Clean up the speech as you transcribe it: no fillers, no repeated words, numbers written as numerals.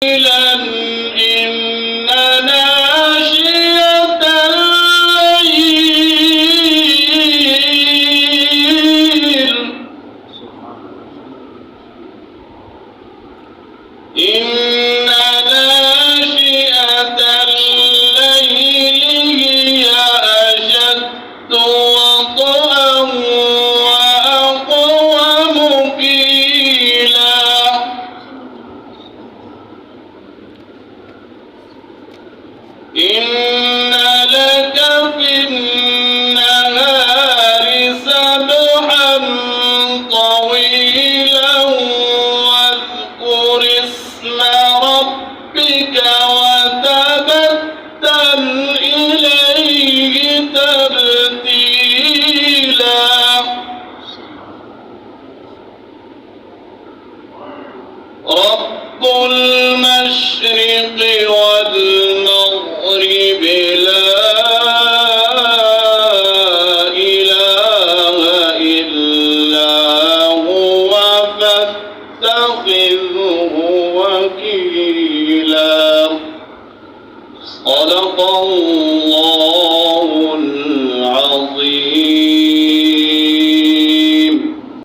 إن ناشئة الليل هي أشد وطئا وأقوم قيلا إن لك في النهار سبحا طويلا واذكر اسم ربك وتبتل إليه تبتيلا رب المشرق والمغرب لا إله إلا هو فاتخذه وكيلا صدق الله